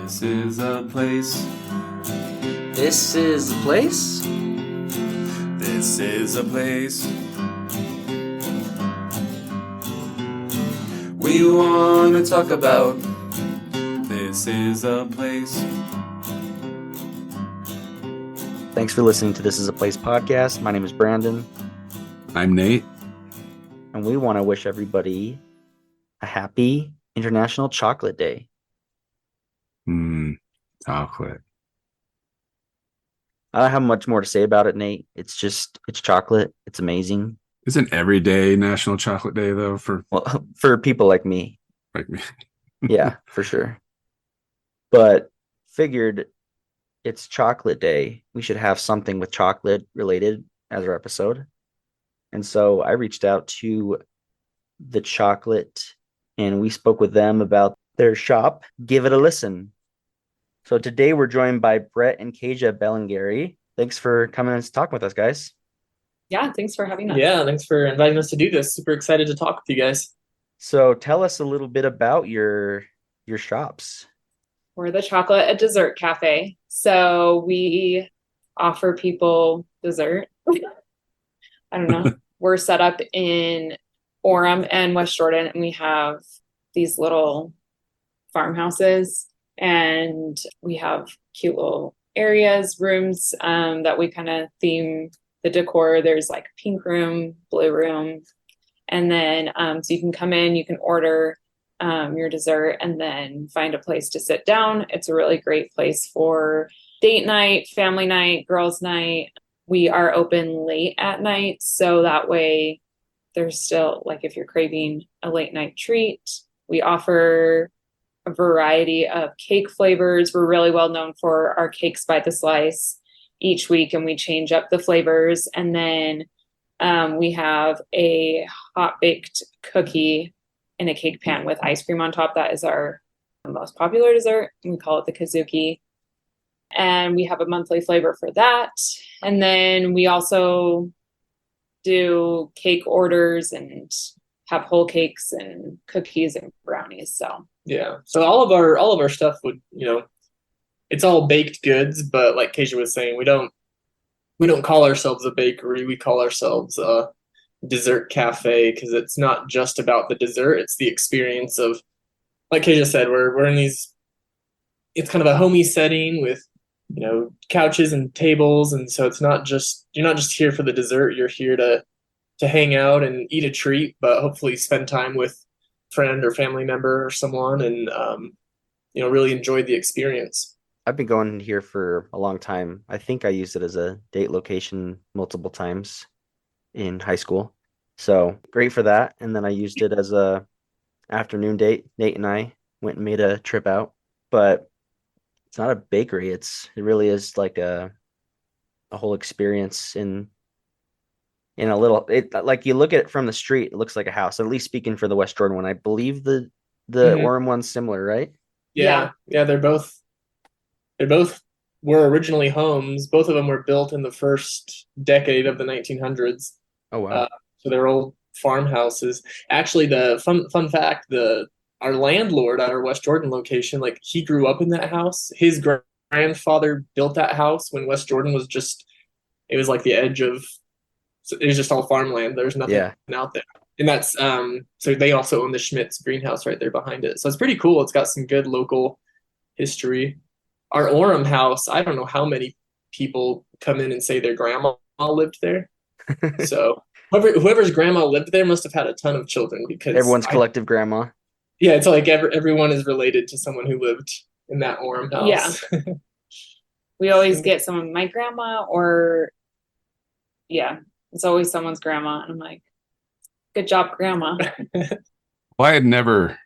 This is a place. This is the place? This is a place. We want to talk about. This is a place. Thanks for listening to This is a Place podcast. My name is Brandon. I'm Nate. And we want to wish everybody a happy International Chocolate Day. Chocolate. I don't have much more to say about it, Nate. It's chocolate. It's amazing. Isn't every day National Chocolate Day, though, for people like me? me? Yeah, for sure. But figured it's Chocolate Day. We should have something with chocolate related as our episode. And so I reached out to the chocolate and we spoke with them about their shop. Give it a listen. So today we're joined by Brett and Kajsia Bellingary. Thanks for coming and talking with us, guys. Yeah, thanks for having us. Yeah, thanks for inviting us to do this. Super excited to talk with you guys. So tell us a little bit about your shops. We're the Chocolate and Dessert Cafe. So we offer people dessert. I don't know. We're set up in Orem and West Jordan, and we have these little farmhouses, and we have cute little areas, rooms that we kind of theme the decor. There's like pink room, blue room, and then so you can come in, you can order your dessert and then find a place to sit down. It's a really great place for date night, family night, girls' night. We are open late at night, so that way there's still, like, if you're craving a late night treat, we offer a variety of cake flavors. We're really well known for our cakes by the slice each week, and we change up the flavors. And then we have a hot baked cookie in a cake pan with ice cream on top. That is our most popular dessert. We call it the Kazuki. And we have a monthly flavor for that. And then we also do cake orders and have whole cakes and cookies and brownies. So yeah, so all of our stuff would, it's all baked goods, but like Kajsia was saying, we don't call ourselves a bakery. We call ourselves a dessert cafe because it's not just about the dessert. It's the experience of, like Kajsia said, we're in these. It's kind of a homey setting with, couches and tables, and so you're not just here for the dessert. You're here to hang out and eat a treat, but hopefully spend time with a friend or family member or someone, and really enjoy the experience. I've been going here for a long time. I think I used it as a date location multiple times in high school. So great for that. And then I used it as a afternoon date. Nate and I went and made a trip out, but it's not a bakery. It really is like a whole experience in a little, like you look at it from the street, it looks like a house, at least speaking for the West Jordan one. I believe the Orem one's similar, right? Yeah. They're both were originally homes. Both of them were built in the first decade of the 1900s. Oh, wow. So they're old farmhouses. Actually, the fun fact, our landlord at our West Jordan location, like, he grew up in that house. His grandfather built that house when West Jordan was it was like the edge of, it was just all farmland. There's nothing out there. And that's, so they also own the Schmidt's greenhouse right there behind it. So it's pretty cool. It's got some good local history. Our Orem house, I don't know how many people come in and say their grandma lived there. So whoever's grandma lived there must have had a ton of children, because everyone's collective grandma. Yeah, it's like everyone is related to someone who lived in that Orem house. Yeah. We always get some of my grandma, or it's always someone's grandma. And I'm like, good job, grandma. Well, I had never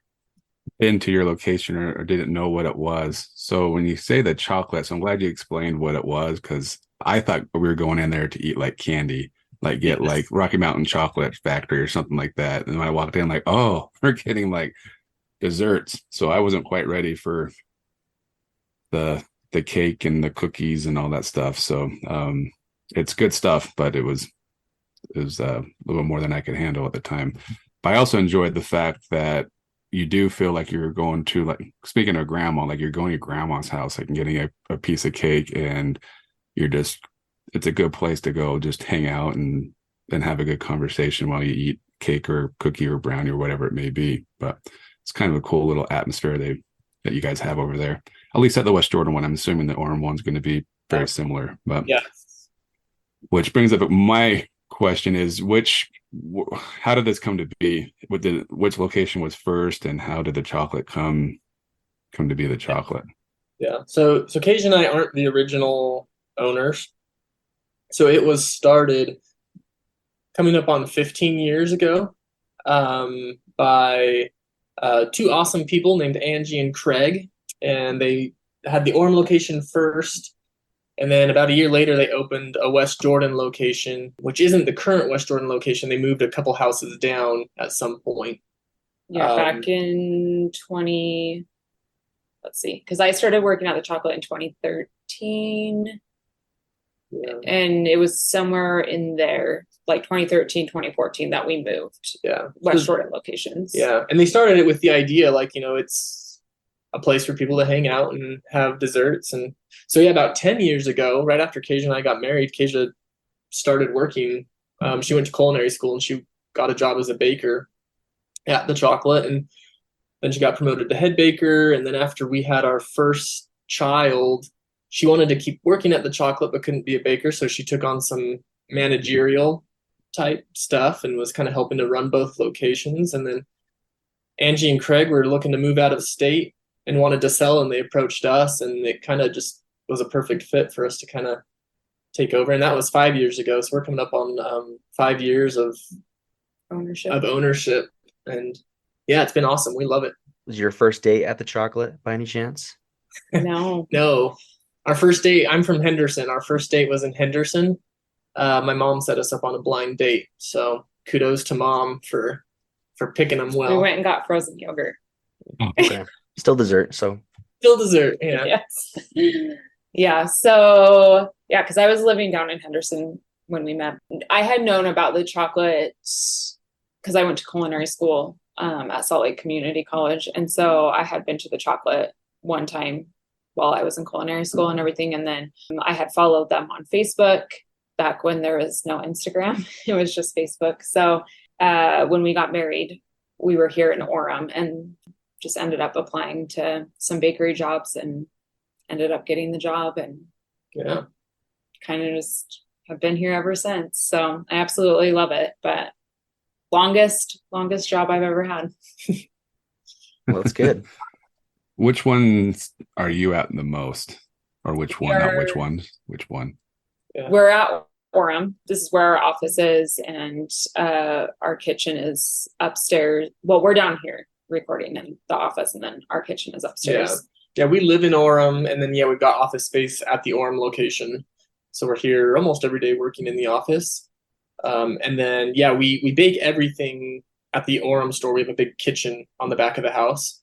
been to your location or didn't know what it was. So when you say the chocolates, I'm glad you explained what it was, because I thought we were going in there to eat like candy, like get like Rocky Mountain Chocolate Factory or something like that. And when I walked in, like, oh, we're getting like desserts. So I wasn't quite ready for the cake and the cookies and all that stuff. So it's good stuff, but it was a little more than I could handle at the time. But I also enjoyed the fact that you do feel like you're going to, like, speaking of grandma, like you're going to grandma's house, like, and getting a piece of cake, and you're just, it's a good place to go just hang out and have a good conversation while you eat cake or cookie or brownie or whatever it may be. But it's kind of a cool little atmosphere that you guys have over there. At least at the West Jordan one. I'm assuming the Orem one's going to be very similar. But Yeah. which brings up my question is, how did this come to be? Which location was first, and how did the chocolate come to be the chocolate? Yeah. So Kajsia and I aren't the original owners. So it was started coming up on 15 years ago by two awesome people named Angie and Craig. And they had the Orem location first. And then about a year later, they opened a West Jordan location, which isn't the current West Jordan location. They moved a couple houses down at some point. Yeah, back in let's see, because I started working at the chocolate in 2013. Yeah. And it was somewhere in there, like 2013, 2014, that we moved. Yeah. West Jordan locations. Yeah. And they started it with the idea, like, it's a place for people to hang out and have desserts. And so, yeah, about 10 years ago, right after Kajsia and I got married, Kajsia started working. She went to culinary school and she got a job as a baker at the chocolate. And then she got promoted to head baker. And then after we had our first child, she wanted to keep working at the chocolate but couldn't be a baker. So she took on some managerial type stuff and was kind of helping to run both locations. And then Angie and Craig were looking to move out of state and wanted to sell, and they approached us, and it kind of just was a perfect fit for us to kind of take over. And that was 5 years ago. So we're coming up on 5 years of ownership. And yeah, it's been awesome. We love it. Was your first date at the chocolate by any chance? No. No. Our first date, I'm from Henderson. Our first date was in Henderson. My mom set us up on a blind date. So kudos to Mom for picking them well. We went and got frozen yogurt. Okay. Still dessert, so. Still dessert, yeah. Yes. Yeah. So, yeah, because I was living down in Henderson when we met. I had known about the chocolate because I went to culinary school at Salt Lake Community College. And so I had been to the chocolate one time while I was in culinary school and everything. And then I had followed them on Facebook back when there was no Instagram. It was just Facebook. So when we got married, we were here in Orem and just ended up applying to some bakery jobs and ended up getting the job, and Yeah. kind of just have been here ever since. So I absolutely love it, but longest job I've ever had. Well, that's good. Which ones are you at the most? Or which one? Not which We're- ones. Which one? Yeah. We're at Orem. This is where our office is, and our kitchen is upstairs. Well, we're down here recording in the office, and then our kitchen is upstairs. Yeah, we live in Orem, and then we've got office space at the Orem location. So we're here almost every day working in the office. And then we bake everything at the Orem store. We have a big kitchen on the back of the house.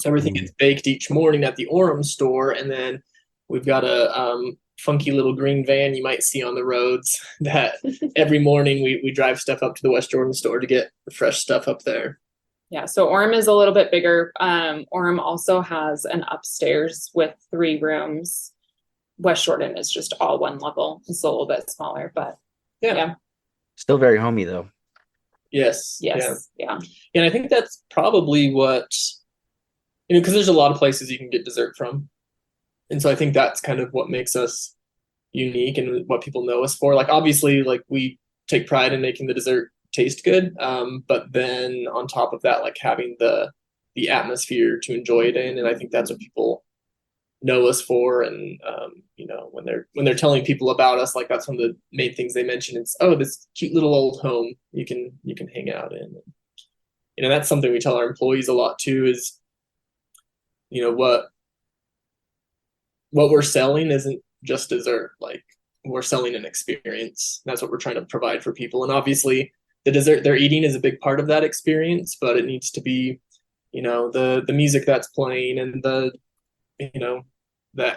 So everything gets baked each morning at the Orem store, and then we've got a funky little green van you might see on the roads that every morning we drive stuff up to the West Jordan store to get the fresh stuff up there. Yeah, so Orem is a little bit bigger. Orem also has an upstairs with 3 rooms. West Jordan is just all one level. It's a little bit smaller, but yeah. Still very homey, though. Yes. Yes. Yeah. And I think that's probably what, because there's a lot of places you can get dessert from. And so I think that's kind of what makes us unique and what people know us for. Like, obviously, like, we take pride in making the dessert taste good. But then on top of that, like, having the atmosphere to enjoy it in. And I think that's what people know us for. And, when they're telling people about us, like, that's one of the main things they mention. It's, oh, this cute little old home you can hang out in. And, that's something we tell our employees a lot too, is, what we're selling isn't just dessert. Like, we're selling an experience. That's what we're trying to provide for people. And obviously the dessert they're eating is a big part of that experience, but it needs to be, the music that's playing and the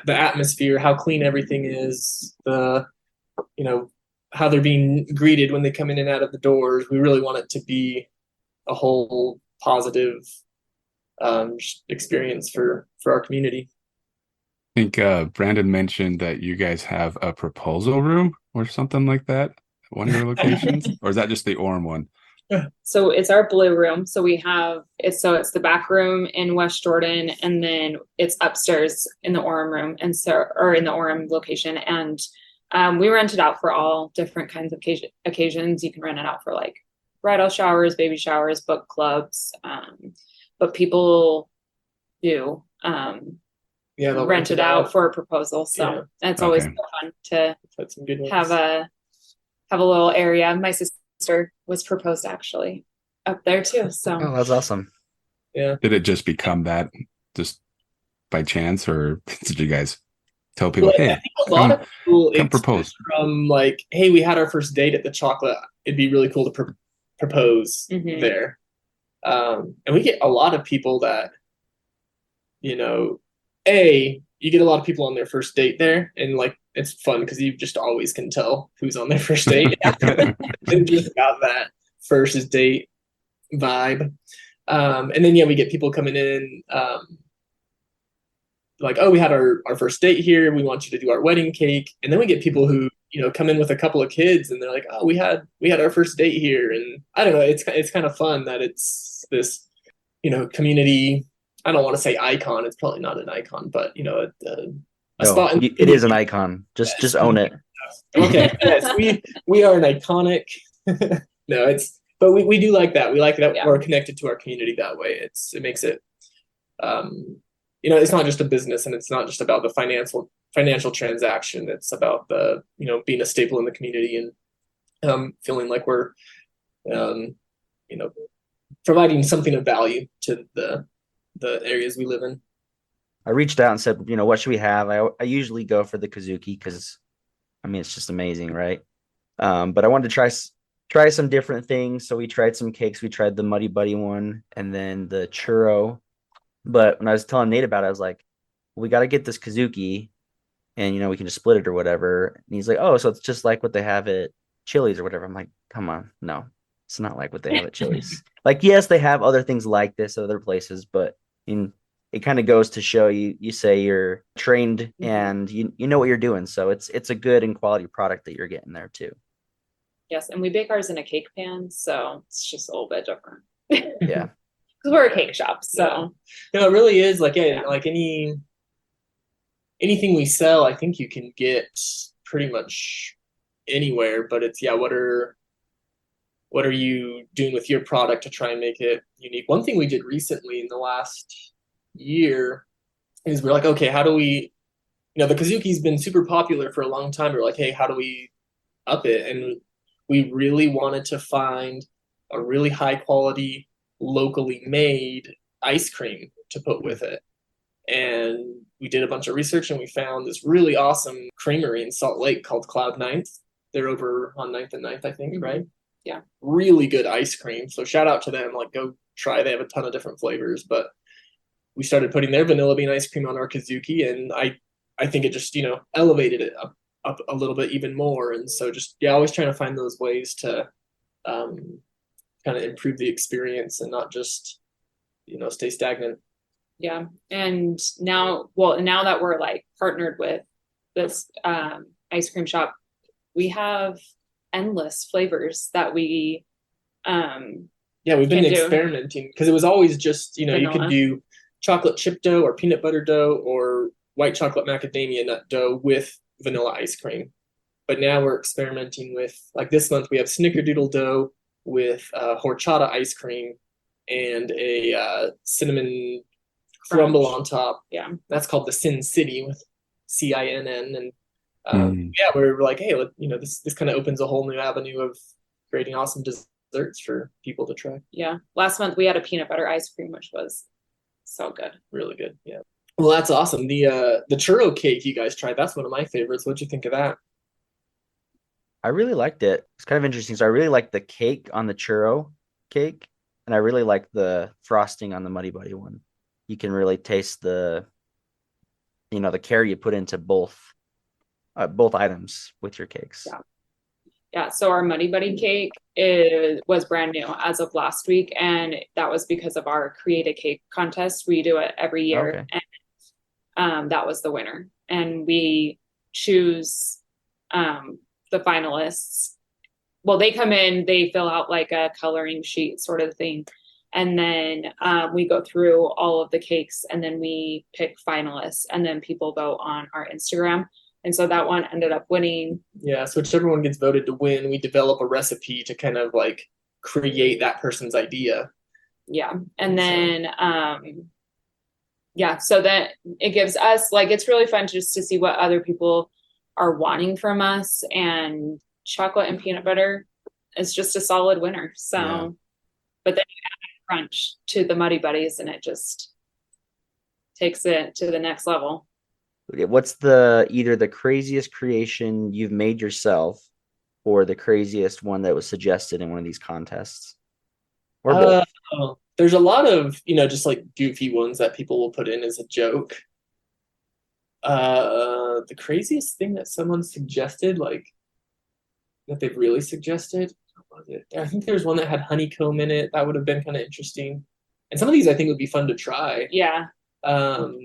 atmosphere, how clean everything is, how they're being greeted when they come in and out of the doors. We really want it to be a whole positive experience for our community. I think Brandon mentioned that you guys have a proposal room or something like that at one of your locations, or is that just the Orem one? So it's our blue room. So we have it's the back room in West Jordan, and then it's upstairs in the Orem room, and so or in the Orem location. And we rent it out for all different kinds of occasions. You can rent it out for like bridal showers, baby showers, book clubs. But people do they'll rent it out for a proposal. So it's always Okay. fun to That's some good ones. have a little area. My sister was proposed actually up there too. So Oh, that's awesome. Yeah. Did it just become that just by chance, or did you guys tell people, Well, I hey, think a lot of people come it's propose? from like, hey, we had our first date at the chocolate. It'd be really cool to propose Mhm. there. And we get a lot of people that, you know, you get a lot of people on their first date there, and like it's fun because you just always can tell who's on their first date. They just got that first date vibe. And then we get people coming in like, oh, we had our first date here. We want you to do our wedding cake. And then we get people who, come in with a couple of kids and they're like, oh, we had our first date here. And I don't know, it's kind of fun that it's this, community. I don't want to say icon. It's probably not an icon, but a No, spot. it is an icon. Just own it. Okay. Yes, we are an iconic. No, but we do like that. We like that we're connected to our community that way. It makes it, it's not just a business, and it's not just about the financial transaction. It's about the, being a staple in the community and feeling like we're, providing something of value to the areas we live in. I reached out and said, what should we have? I usually go for the Kazuki because, it's just amazing, right? But I wanted to try some different things. So we tried some cakes. We tried the Muddy Buddy one and then the churro. But when I was telling Nate about it, I was like, we got to get this Kazuki and, we can just split it or whatever. And he's like, oh, so it's just like what they have at Chili's or whatever. I'm like, come on. No, it's not like what they have at Chili's. Like, yes, they have other things like this at other places, but it kind of goes to show you say you're trained and you know what you're doing. So it's a good and quality product that you're getting there too. yes, and we bake ours in a cake pan, so it's just a little bit different. Yeah. Because we're a cake shop, so it really is like like anything we sell, I think you can get pretty much anywhere. But it's what are you doing with your product to try and make it unique? One thing we did recently in the last year is we're like, okay, how do we, the Kazuki's been super popular for a long time. We're like, hey, how do we up it? And we really wanted to find a really high quality, locally made ice cream to put with it. And we did a bunch of research and we found this really awesome creamery in Salt Lake called Cloud Ninth. They're over on 9th and 9th, I think, right? Yeah. Really good ice cream. So shout out to them. Like, go try. They have a ton of different flavors. But we started putting their vanilla bean ice cream on our Kazuki, and I think it just, elevated it up a little bit even more. And so just, always trying to find those ways to kind of improve the experience and not just, stay stagnant. Yeah. And now that we're like partnered with this ice cream shop, we have endless flavors that we we've been experimenting because it was always just, vanilla. You could do chocolate chip dough or peanut butter dough or white chocolate macadamia nut dough with vanilla ice cream. But now we're experimenting with, like, this month we have snickerdoodle dough with horchata ice cream and a cinnamon crumble on top. Yeah. That's called the Sin City with CINN. And we're like, hey, this kind of opens a whole new avenue of creating awesome desserts for people to try. Yeah. Last month we had a peanut butter ice cream, which was so good. Really good. Yeah. Well, that's awesome. The churro cake you guys tried, that's one of my favorites. What'd you think of that? I really liked it. It's kind of interesting. So I really like the cake on the churro cake, and I really like the frosting on the Muddy Buddy one. You can really taste the care you put into both items with your cakes. Yeah. Yeah, so our Muddy Buddy cake was brand new as of last week, and that was because of our Create a Cake contest. We do it every year, Okay. and that was the winner. And we choose the finalists. Well, they come in, they fill out like a coloring sheet sort of thing, and then we go through all of the cakes, and then we pick finalists, and then people vote on our Instagram. And so that one ended up winning. Yeah, so whichever one gets voted to win, we develop a recipe to kind of like create that person's idea. Yeah. And then yeah, so that it gives us like it's really fun just to see what other people are wanting from us, and chocolate and peanut butter is just a solid winner. So Yeah. but then you add crunch to the Muddy Buddies and it just takes it to the next level. Okay, what's either the craziest creation you've made yourself or the craziest one that was suggested in one of these contests? Or both? There's a lot of, just like goofy ones that people will put in as a joke. The craziest thing that someone suggested, like that they've really suggested, what was it? I think there's one that had honeycomb in it. That would have been kind of interesting. And some of these I think would be fun to try. Yeah. Um,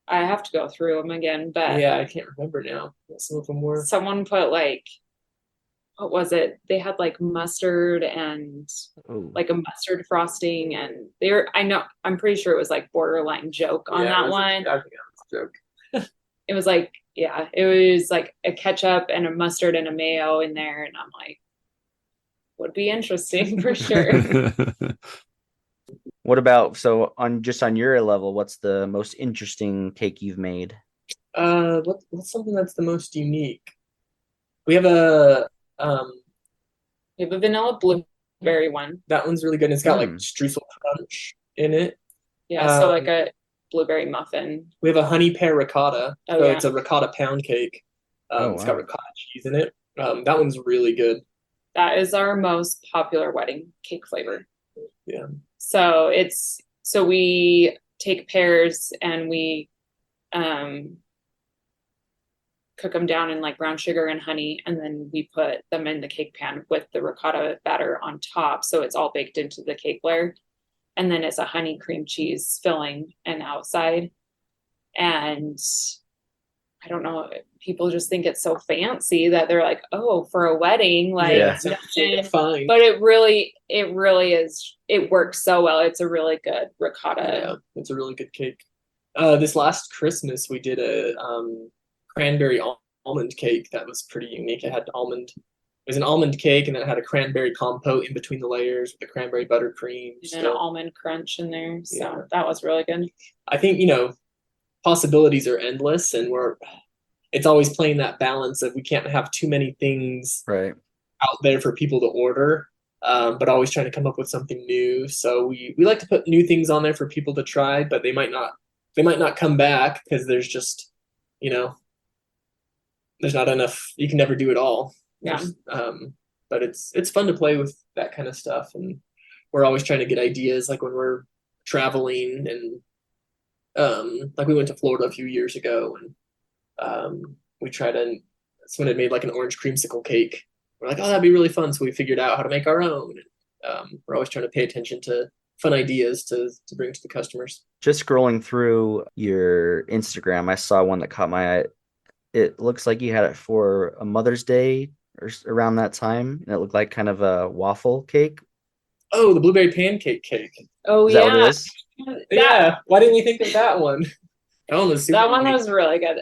I have to go through them again, but yeah, I can't remember now what some of them were. someone put like, what was it? They had like mustard and Ooh. like a mustard frosting, and I'm pretty sure it was like borderline joke on that one. I think that was a joke. It was like, yeah, it was like a ketchup and a mustard and a mayo in there, and I'm like, would be interesting for sure. What about on your level, what's the most interesting cake you've made? What's something that's the most unique? We have a We have a vanilla blueberry one. that one's really good. And it's got like Mm. streusel crunch in it. Yeah, so like a blueberry muffin. We have a honey pear ricotta. Oh, So yeah. it's a ricotta pound cake. It's got wow. ricotta cheese in it. That one's really good. That is our most popular wedding cake flavor. Yeah. So we take pears and we cook them down in like brown sugar and honey, and then we put them in the cake pan with the ricotta batter on top, so it's all baked into the cake layer, and then it's a honey cream cheese filling and outside. And I don't know, people just think it's so fancy that they're like, oh, for a wedding, like Yeah. It's fine. but it really is, it works so well. It's a really good ricotta. Yeah, it's a really good cake. This last Christmas we did a cranberry almond cake that was pretty unique. It was an almond cake, and then it had a cranberry compote in between the layers with the cranberry buttercream. And an almond crunch in there. So Yeah. that was really good. I think, possibilities are endless, and it's always playing that balance of we can't have too many things Right. out there for people to order, but always trying to come up with something new. So we like to put new things on there for people to try, but they might not come back because there's just, there's not enough. You can never do it all. Yeah. But it's fun to play with that kind of stuff, and we're always trying to get ideas, like when we're traveling, and like we went to Florida a few years ago, and someone had made like an orange creamsicle cake. We're like, oh, that'd be really fun. So we figured out how to make our own. We're always trying to pay attention to fun ideas to bring to the customers. Just scrolling through your Instagram, I saw one that caught my eye. It looks like you had it for a Mother's Day or around that time, and it looked like kind of a waffle cake. Oh, the blueberry pancake cake. Oh, Is that what it is? Yeah. Why didn't we think of that one? That one was super That one unique. was really good.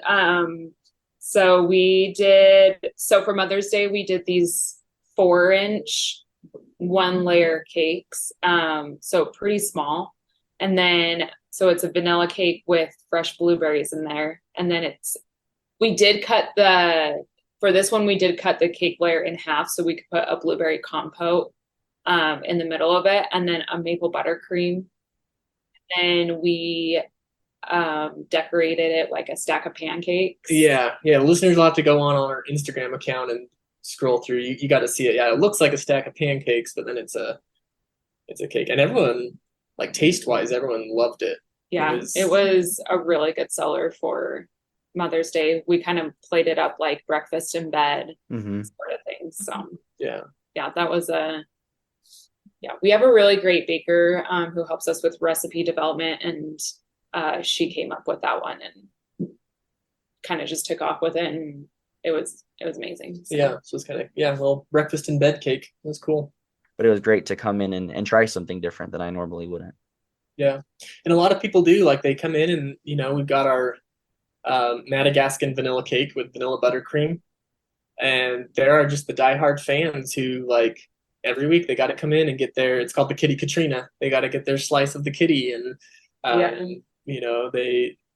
So for Mother's Day, we did these 4-inch 1-layer cakes. So pretty small. And then, so it's a vanilla cake with fresh blueberries in there. And then for this one, we did cut the cake layer in half so we could put a blueberry compote in the middle of it, and then a maple buttercream. And we decorated it like a stack of pancakes. Yeah. Listeners will have to go on our Instagram account and scroll through. You got to see it. Yeah, it looks like a stack of pancakes, but then it's a cake, and everyone, like taste wise, everyone loved it. Yeah, it was a really good seller for Mother's Day, we kind of played it up like breakfast in bed Mm-hmm. sort of things. So Yeah. that was we have a really great baker who helps us with recipe development, and she came up with that one and kind of just took off with it, and it was amazing. So. Yeah. So it's kind of, well, breakfast in bed cake. It was cool. But it was great to come in and try something different that I normally wouldn't. Yeah. And a lot of people do, like they come in and, we've got our Madagascan vanilla cake with vanilla buttercream. And there are just the diehard fans who, like, every week they got to come in and get it's called the Kitty Katrina. They got to get their slice of the kitty. And,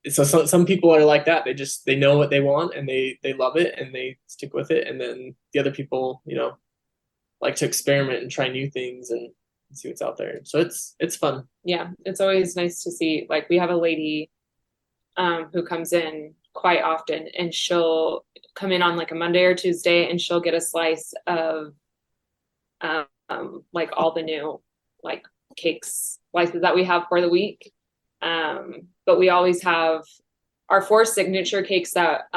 so some people are like that. They know what they want and they love it and they stick with it. And then the other people, like to experiment and try new things and see what's out there. So it's fun. Yeah, it's always nice to see. Like, we have a lady who comes in quite often, and she'll come in on like a Monday or Tuesday, and she'll get a slice of like all the new like cakes slices that we have for the week. But we always have our 4 signature cakes that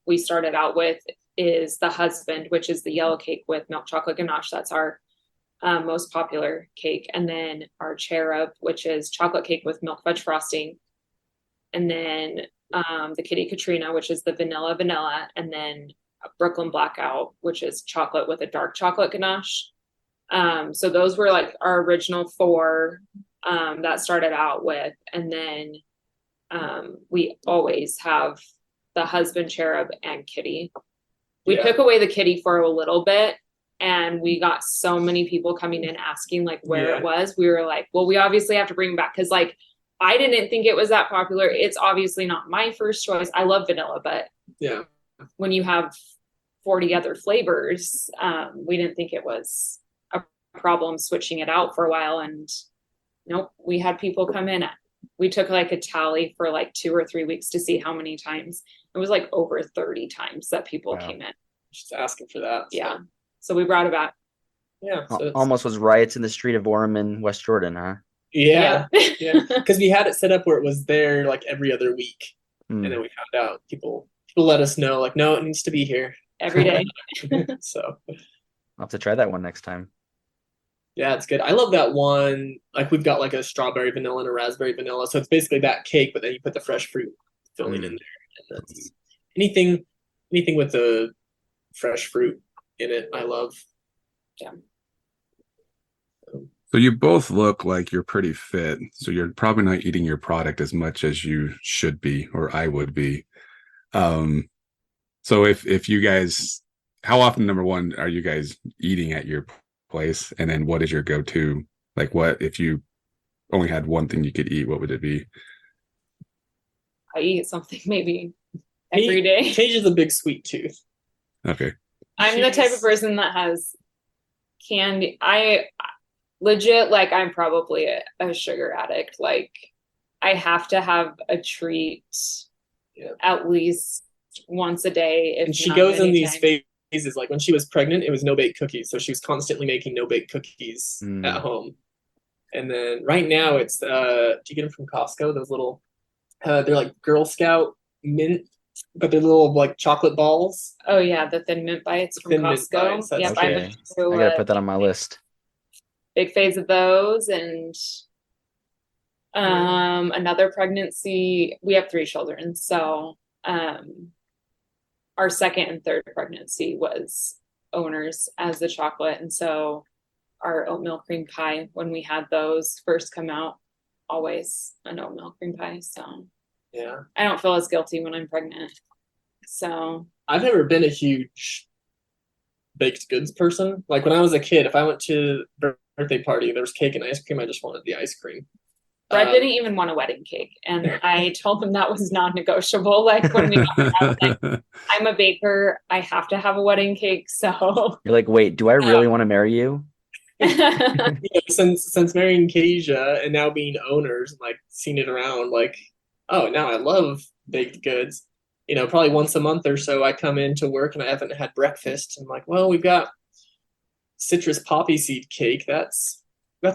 we started out with is the husband, which is the yellow cake with milk chocolate ganache. That's our most popular cake. And then our cherub, which is chocolate cake with milk fudge frosting. And then the Kitty Katrina, which is the vanilla, and then Brooklyn Blackout, which is chocolate with a dark chocolate ganache. So those were like our original 4 that started out with. And then we always have the husband, cherub, and kitty. We took away the kitty for a little bit, and we got so many people coming in asking like where it was. We were like, well, we obviously have to bring it back, because like I didn't think it was that popular. It's obviously not my first choice. I love vanilla, but when you have 40 other flavors, we didn't think it was a problem switching it out for a while. And nope, we had people come in. We took like a tally for like 2 or 3 weeks to see how many times. It was like over 30 times that people came in. Just asking for that. Yeah. So we brought it back. Yeah. So Almost was riots in the street of Orem in West Jordan, huh? Yeah. Because we had it set up where it was there like every other week. And then we found out people let us know, like, no, it needs to be here every day. So I'll have to try that one next time. Yeah, it's good. I love that one. Like, we've got like a strawberry vanilla and a raspberry vanilla. So it's basically that cake, but then you put the fresh fruit filling in there. And that's anything with the fresh fruit in it, I love. Yeah. So you both look like you're pretty fit. So you're probably not eating your product as much as you should be, or I would be. So if you guys, how often, number one, are you guys eating at your place? And then what is your go-to? Like, what if you only had one thing you could eat, what would it be? I eat something maybe every day. Paige is a big sweet tooth. Okay. I'm the type of person that has candy. I legit, like, I'm probably a sugar addict. Like, I have to have a treat at least once a day. And she goes in these phases. Like, when she was pregnant, it was no-bake cookies. So she was constantly making no-bake cookies at home. And then right now it's, do you get them from Costco? Those little, they're like Girl Scout mint, but they're little like chocolate balls. Oh yeah, the Thin Mint Bites from Costco. Yeah, okay. I gotta put that on my list. Big phase of those. And another pregnancy, we have 3 children, so our second and third pregnancy was owners as the chocolate, and so our oatmeal cream pie, when we had those first come out, always an oatmeal cream pie. So yeah, I don't feel as guilty when I'm pregnant. So I've never been a huge baked goods person. Like, when I was a kid, if I went to birthday party, there was cake and ice cream, I just wanted the ice cream. Brett didn't even want a wedding cake, and I told him that was non-negotiable. Like, when we got married, like, I'm a baker, I have to have a wedding cake. So you're like, wait, do I really want to marry you? Since marrying Kajsia and now being owners, like, seeing it around, like, oh, now I love baked goods. Probably once a month or so I come into work and I haven't had breakfast. I'm like, well, we've got citrus poppy seed cake. That's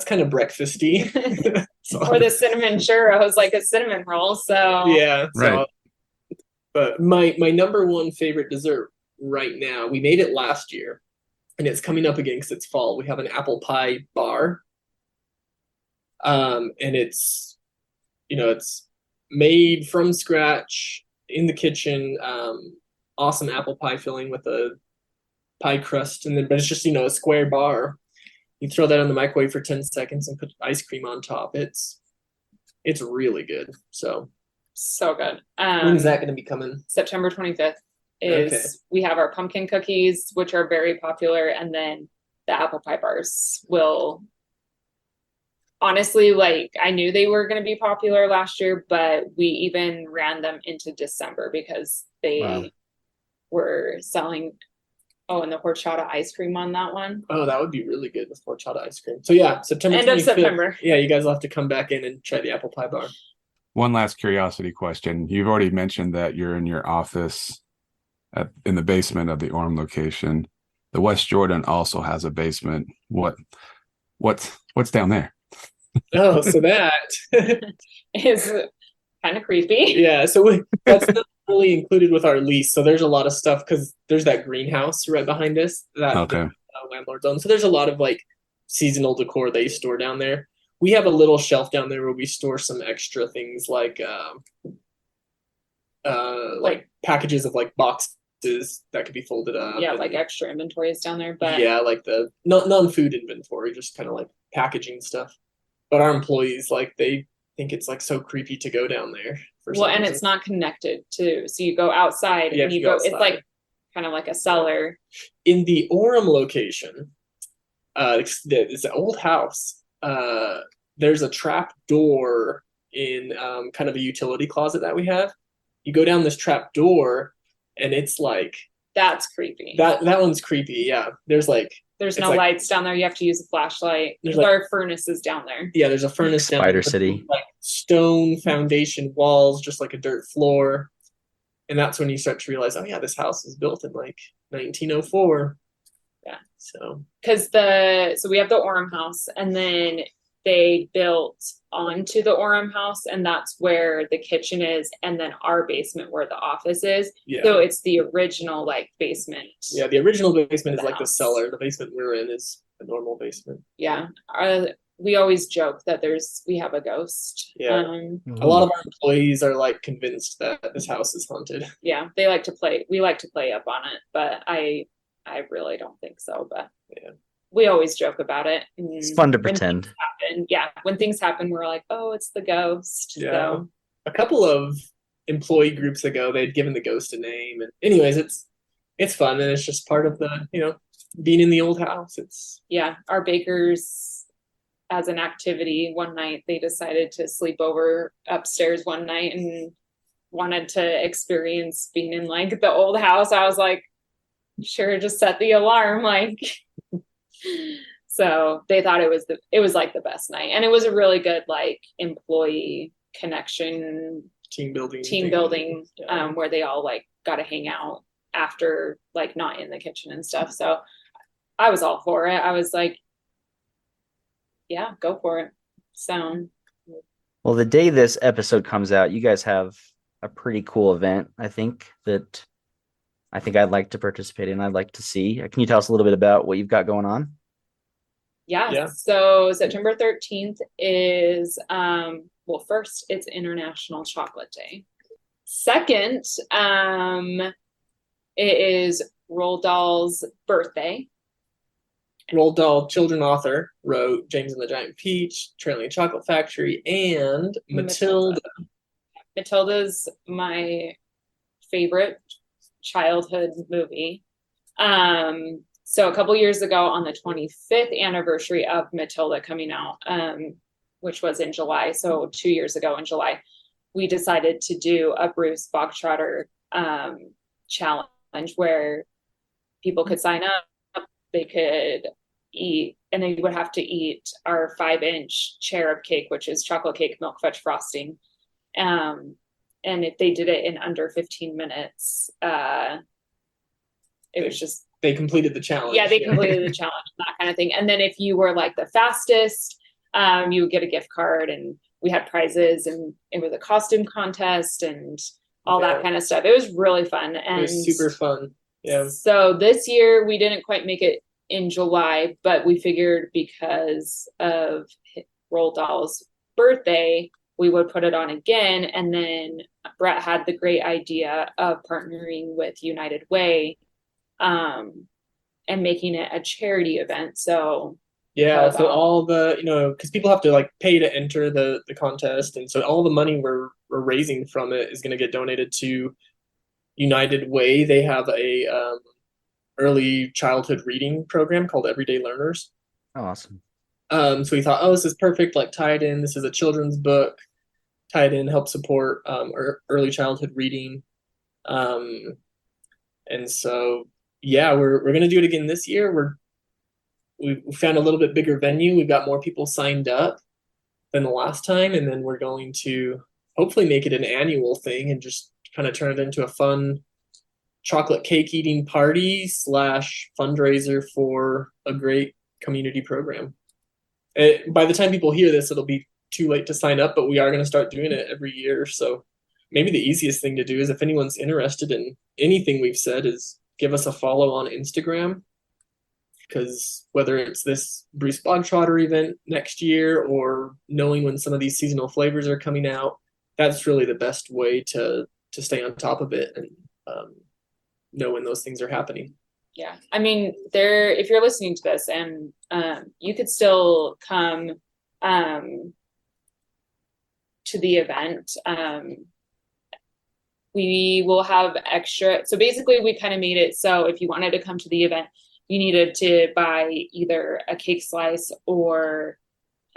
kind of breakfasty. Or the cinnamon churros, like a cinnamon roll. So yeah, right. But my number one favorite dessert right now, we made it last year, and it's coming up again because it's fall. We have an apple pie bar, and it's made from scratch in the kitchen. Awesome apple pie filling with a pie crust, and then but it's just a square bar. You throw that in the microwave for 10 seconds and put ice cream on top. It's really good. So good. when's that going to be coming? September 25th is Okay. we have our pumpkin cookies, which are very popular, and then the apple pie bars will honestly, like, I knew they were going to be popular last year, but we even ran them into December because they Wow. were selling. Oh, and the horchata ice cream on that one. Oh, that would be really good with horchata ice cream. So yeah, September End of 25th. September. Yeah, you guys will have to come back in and try the apple pie bar. One last curiosity question. You've already mentioned that you're in your office in the basement of the Orem location. The West Jordan also has a basement. What's down there? Oh, so that Is kind of creepy. yeah, so that's not really included with our lease. So there's a lot of stuff because there's that greenhouse right behind us that Okay. the landlord's own. So there's a lot of like seasonal decor they store down there. We have a little shelf down there where we store some extra things like packages of like boxes that could be folded up. Yeah, and, like extra inventories down there, but yeah, like the non-food inventory, just kind of like packaging stuff. But our employees, like, they think it's like so creepy to go down there. Well, and it's not connected to, so you go outside Yeah, and if you you go go, it's outside. like kind of like a cellar. In the Orem location. It's an old house. There's a trap door in kind of a utility closet that we have. You go down this trap door, and it's like That's creepy. that one's creepy. Yeah, there's There's it's no like- lights down there. You have to use a flashlight. There's There are furnaces down there. there's a furnace down Spider there, City. like stone foundation walls, just like a dirt floor. And that's when you start to realize, oh yeah, this house was built in like 1904. Yeah. So Because so we have the Orem house, and then they built onto the Orem house, and that's where the kitchen is, and then our basement where the office is. yeah. So it's the original like basement. Yeah, the original basement is The like the house. cellar. The basement we're in is a normal basement. Yeah. We always joke that we have a ghost. Yeah. A lot of our employees are like convinced that this house is haunted. Yeah, we like to play up on it, but I really don't think so. But Yeah. we always joke about it. It's fun to When pretend. things happen, yeah, when things happen, we're like, oh, it's the ghost. Yeah. So A couple of employee groups ago, they'd given the ghost a name, and anyways, it's fun, and it's just part of the being in the old house. It's yeah, our bakers, as an activity, one night they decided to sleep over upstairs one night and wanted to experience being in like the old house. I was like, sure, just set the alarm, like. So they thought it was like the best night, and it was a really good like employee connection, team building. team thing. building, Yeah. where they all like got to hang out after like not in the kitchen and stuff. So I was all for it. I was like, yeah, go for it. So Well, the day this episode comes out, you guys have a pretty cool event, I think I'd like to participate in. I'd like to see. Can you tell us a little bit about what you've got going on? yeah. So September 13th is well, first it's International Chocolate Day. Second, it is Roald Dahl's birthday. Roald Dahl, children author, wrote James and the Giant Peach, Charlie and the Chocolate Factory, and Matilda. Matilda's my favorite childhood movie. So a couple years ago, on the 25th anniversary of Matilda coming out, which was in July, so 2 years ago in July, we decided to do a Bruce Bogtrotter challenge where people could sign up, they could eat, and they would have to eat our 5-inch chair of cake, which is chocolate cake, milk fudge frosting. And if they did it in under 15 minutes, it was just, They completed the challenge. yeah, they completed the challenge, that kind of thing. And then if you were like the fastest, you would get a gift card, and we had prizes, and it was a costume contest, and all that Yeah. kind of stuff. It was really fun. It And was super fun. Yeah. so this year we didn't quite make it in July, but we figured because of Roald Dahl's birthday, we would put it on again. And then Brett had the great idea of partnering with United Way, and making it a charity event. So Yeah, how so about- all the, because people have to like pay to enter the contest, and so all the money we're raising from it is going to get donated to United Way. They have a early childhood reading program called Everyday Learners. Awesome. So we thought, oh, this is perfect, like tie it in. This is a children's book, tie it in, help support early childhood reading. And so yeah, we're gonna do it again this year. We found a little bit bigger venue. We've got more people signed up than the last time, and then we're going to hopefully make it an annual thing and just kind of turn it into a fun chocolate cake eating party / fundraiser for a great community program. By the time people hear this, it'll be too late to sign up, but we are going to start doing it every year. So maybe the easiest thing to do is, if anyone's interested in anything we've said, is give us a follow on Instagram. Because whether it's this Bruce Bogtrotter event next year or knowing when some of these seasonal flavors are coming out, that's really the best way to stay on top of it and know when those things are happening. Yeah, I mean, if you're listening to this, and you could still come to the event. We will have extra. So basically, we kind of made it so if you wanted to come to the event, you needed to buy either a cake slice or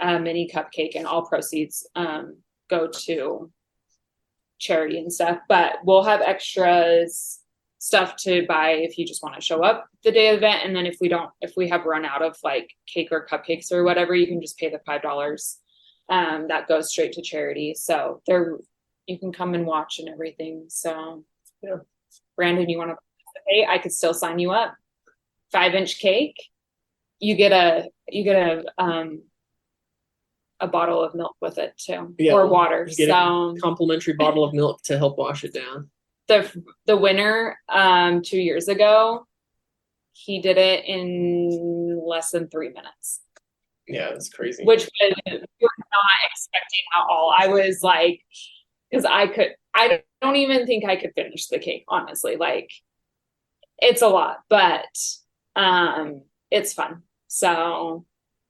a mini cupcake, and all proceeds go to charity and stuff. But we'll have extras stuff to buy if you just want to show up the day of the event. And then if we have run out of like cake or cupcakes or whatever, you can just pay the $5. That goes straight to charity. So you can come and watch and everything. So yeah. Brandon, you want to participate? I could still sign you up. 5-inch cake. You get a bottle of milk with it too, Yeah, or water. Get So a complimentary bottle of milk to help wash it down. the winner 2 years ago, he did it in less than 3 minutes. Yeah, it's crazy. Which was not expecting at all. I was like, because I don't even think I could finish the cake, honestly. Like, it's a lot, but it's fun. So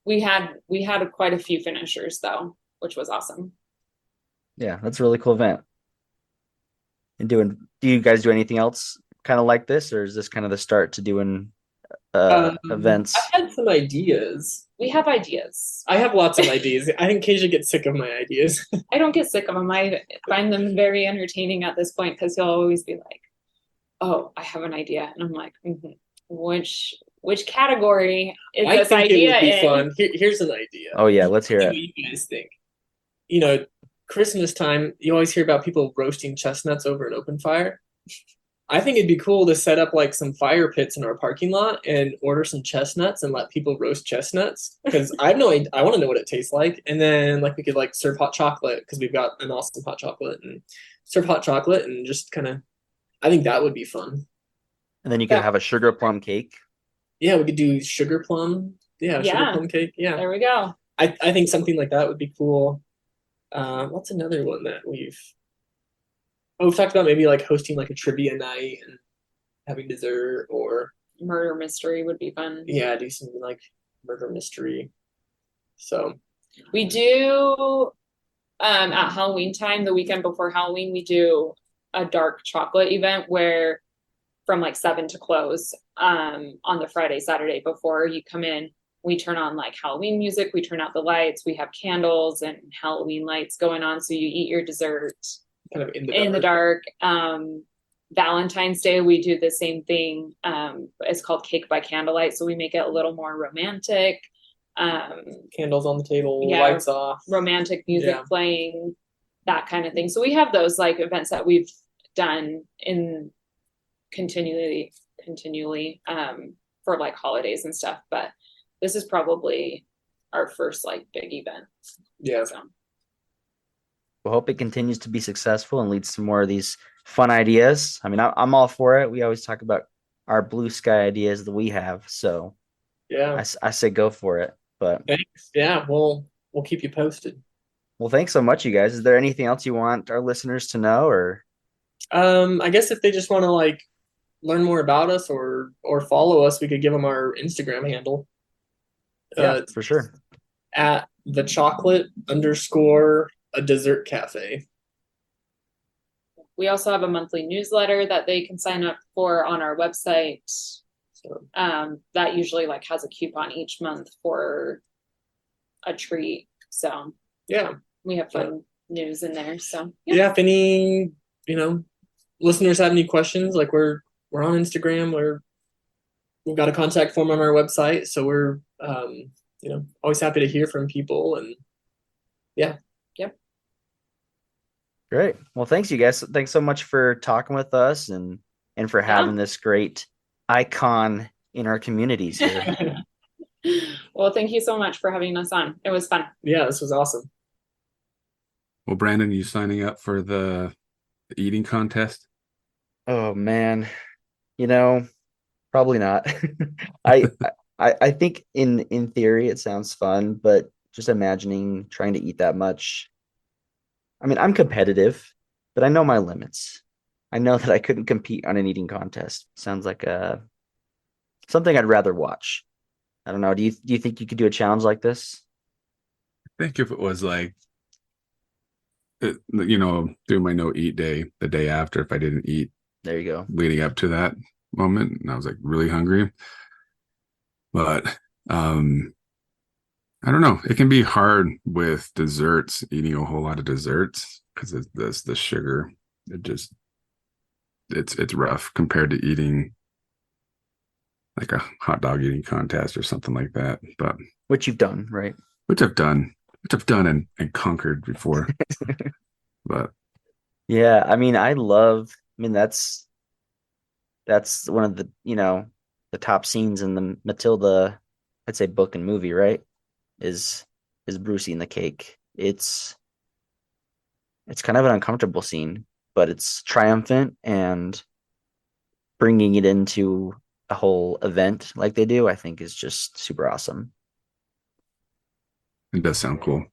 we had quite a few finishers though, which was awesome. Yeah, that's a really cool event. And do you guys do anything else kind of like this, or is this kind of the start to doing events? I had some ideas. We have ideas. I have lots of ideas. I think Kajsia gets sick of my ideas. I don't get sick of them. I find them very entertaining at this point, because he'll always be like, "Oh, I have an idea," and I'm like, "Which category is I this think idea it would be in?" fun. Here's an idea. Oh yeah, let's hear What it. do you guys think? Christmas time, you always hear about people roasting chestnuts over an open fire. I think it'd be cool to set up like some fire pits in our parking lot and order some chestnuts and let people roast chestnuts, because I want to know what it tastes like. And then like we could like serve hot chocolate, because we've got an awesome hot chocolate, and serve hot chocolate and just kind of, I think that would be fun. And then you could have a sugar plum cake. Yeah, we could do sugar plum. Yeah, sugar plum cake. Yeah. There we go. I think something like that would be cool. What's another one that we've talked about? Maybe like hosting like a trivia night and having dessert, or Murder mystery would be fun. yeah, do something like murder mystery. So We do at Halloween time, the weekend before Halloween, we do a dark chocolate event where from like 7 to close on the Friday, Saturday before you come in. We turn on like Halloween music, we turn out the lights, we have candles and Halloween lights going on. So you eat your dessert kind of in the dark. Valentine's Day, we do the same thing. It's called Cake by Candlelight. So we make it a little more romantic. Candles on the table, yeah, lights off, romantic music playing, that kind of thing. So we have those like events that we've done in continually for like holidays and stuff. But this is probably our first like big event. Yeah. So. We'll hope it continues to be successful and leads to more of these fun ideas. I mean, I'm all for it. We always talk about our blue sky ideas that we have. So Yeah. I say go for it. But Thanks. Yeah, we'll keep you posted. well, thanks so much, you guys. Is there anything else you want our listeners to know, or I guess if they just want to like learn more about us or follow us, we could give them our Instagram handle. yeah, It's for sure. at the chocolate underscore a dessert cafe. We also have a monthly newsletter that they can sign up for on our website. So That usually like has a coupon each month for a treat. So yeah. we have fun news in there. So Yeah, if any, listeners have any questions, like we're on Instagram, we've got a contact form on our website, so we're always happy to hear from people. And yeah. Great. Well, thanks, you guys. Thanks so much for talking with us and for having this great icon in our communities here. Well, thank you so much for having us on. It was fun. Yeah, this was awesome. Well, Brandon, you signing up for the eating contest? Oh man, probably not. I I think in theory it sounds fun, but just imagining trying to eat that much. I mean, I'm competitive, but I know my limits. I know that I couldn't compete on an eating contest. Sounds like something I'd rather watch. I don't know. Do you think you could do a challenge like this? I think if it was like, doing my no eat day the day after, if I didn't eat There you go. leading up to that moment, and I was like really hungry. But I don't know. It can be hard with desserts, eating a whole lot of desserts because the sugar. It's rough compared to eating like a hot dog eating contest or something like that. But Which you've done, right? which I've done and conquered before. But Yeah, I mean, that's one of the top scenes in the Matilda, I'd say book and movie, right? Is Bruce eating the cake. It's kind of an uncomfortable scene, but it's triumphant, and bringing it into a whole event like they do, I think is just super awesome. it does sound cool.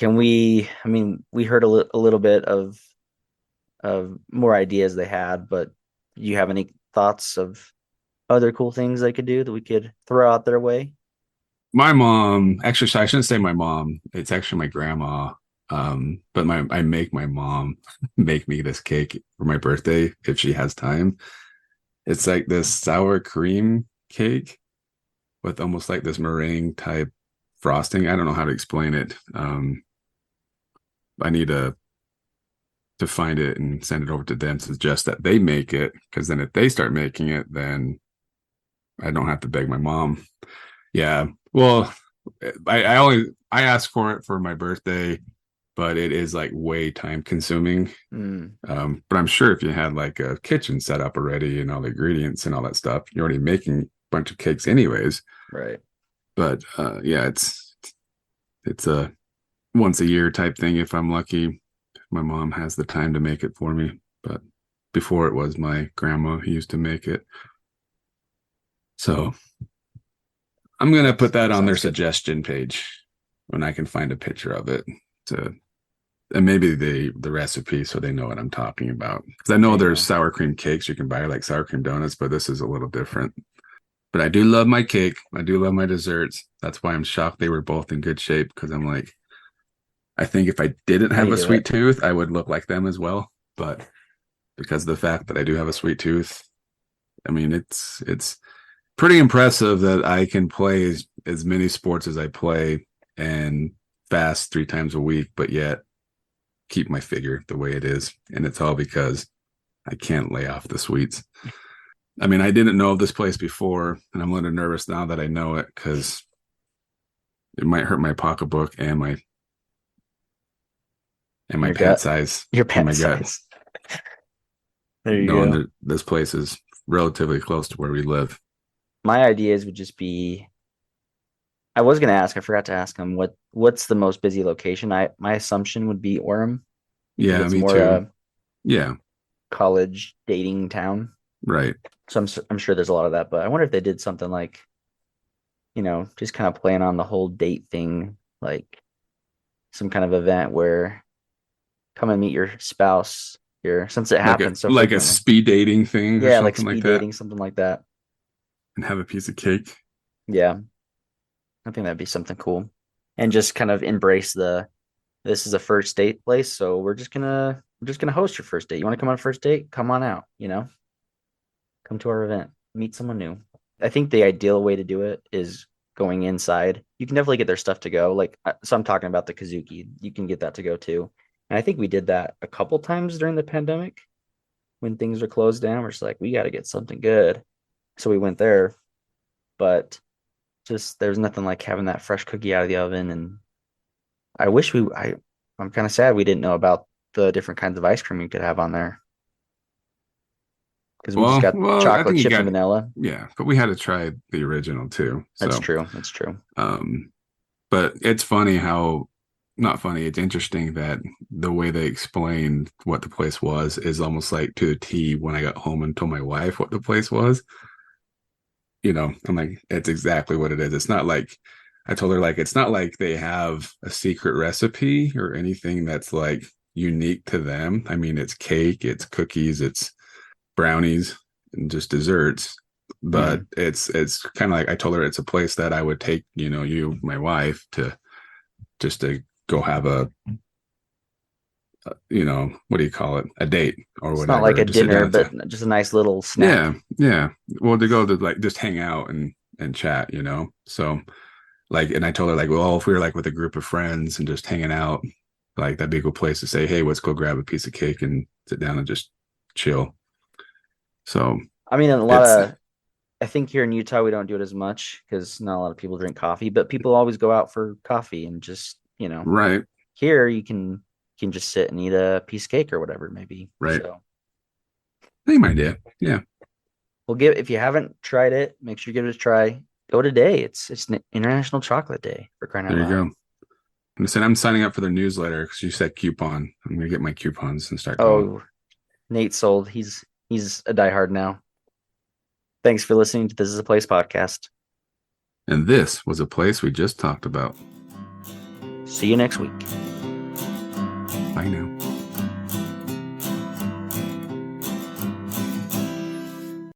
I mean, we heard a little bit of more ideas they had, but do you have any thoughts of other cool things they could do that we could throw out their way? My mom, actually, I shouldn't say my mom. It's actually my grandma. But I make my mom make me this cake for my birthday if she has time. It's like this sour cream cake with almost like this meringue type frosting. I don't know how to explain it. I need to find it and send it over to them to suggest that they make it, because then if they start making it, then I don't have to beg my mom. Yeah. Well, I asked for it for my birthday, but it is like way time consuming. But I'm sure if you had like a kitchen set up already and all the ingredients and all that stuff, you're already making a bunch of cakes anyways. Right. But yeah, it's a once a year type thing if I'm lucky. My mom has the time to make it for me, but before it was my grandma who used to make it. So I'm gonna put that on their suggestion page when I can find a picture of it and maybe the recipe so they know what I'm talking about. Because I know there's sour cream cakes you can buy, like sour cream donuts, but this is a little different. But I do love my cake. I do love my desserts. That's why I'm shocked they were both in good shape, because I'm like, I think if I didn't have a sweet tooth, I would look like them as well. But because of the fact that I do have a sweet tooth, I mean, it's pretty impressive that I can play as many sports as I play and fast 3 times a week, but yet keep my figure the way it is. And it's all because I can't lay off the sweets. I mean, I didn't know of this place before, and I'm a little nervous now that I know it, because it might hurt my pocketbook and my Your pant gut. size. Your pant size. There you go. Knowing that this place is relatively close to where we live. My ideas would just be, I was gonna ask, I forgot to ask him what's the most busy location. My assumption would be Orem. Yeah, It's me more too. Yeah. college dating town. Right. So I'm sure there's a lot of that, but I wonder if they did something like, just kind of playing on the whole date thing, like some kind of event where come and meet your spouse here, since it happens so like a frequently. speed dating thing or Yeah, like something like speed that, dating, something like that. and have a piece of cake. Yeah, I think that'd be something cool, and just kind of embrace this is a first date place, so we're just gonna host your first date. You want to come on a first date? Come on out. Come to our event, meet someone new. I think the ideal way to do it is going inside. You can definitely get their stuff to go. So I'm talking about the Kazuki. You can get that to go too. And I think we did that a couple times during the pandemic when things were closed down. We're just like, we got to get something good. So we went there, but just there's nothing like having that fresh cookie out of the oven. And I wish I'm kind of sad we didn't know about the different kinds of ice cream you could have on there because we just got I chocolate think you chip got, and vanilla. yeah, but we had to try the original too. That's So, true. That's true. but it's funny how, not funny, it's interesting that the way they explained what the place was is almost like to the T when I got home and told my wife what the place was. I'm like, it's exactly what it is. It's not like, I told her, like, it's not like they have a secret recipe or anything that's like unique to them. I mean, it's cake, it's cookies, it's brownies, and just desserts. But it's kind of like, I told her it's a place that I would take, my wife, to just to go have what do you call it? A date or It's whatever. not like a to sit dinner, down but just a nice little snack. yeah. Well, to go to like just hang out and chat, So like, and I told her like, well, if we were like with a group of friends and just hanging out, like that'd be a good place to say, hey, let's go grab a piece of cake and sit down and just chill. So I mean, it's I think here in Utah, we don't do it as much because not a lot of people drink coffee, but people always go out for coffee and just, right, here you can just sit and eat a piece of cake or whatever, maybe. right. So Same idea. Yeah. if you haven't tried it, make sure you give it a try. Go today. It's an International Chocolate Day for crying out There you loud. go. And I said, I'm signing up for their newsletter because you said coupon. I'm going to get my coupons and start going. Oh, Nate sold. He's a diehard now. Thanks for listening to This Is a Place podcast. And this was a place we just talked about. See you next week. Bye now.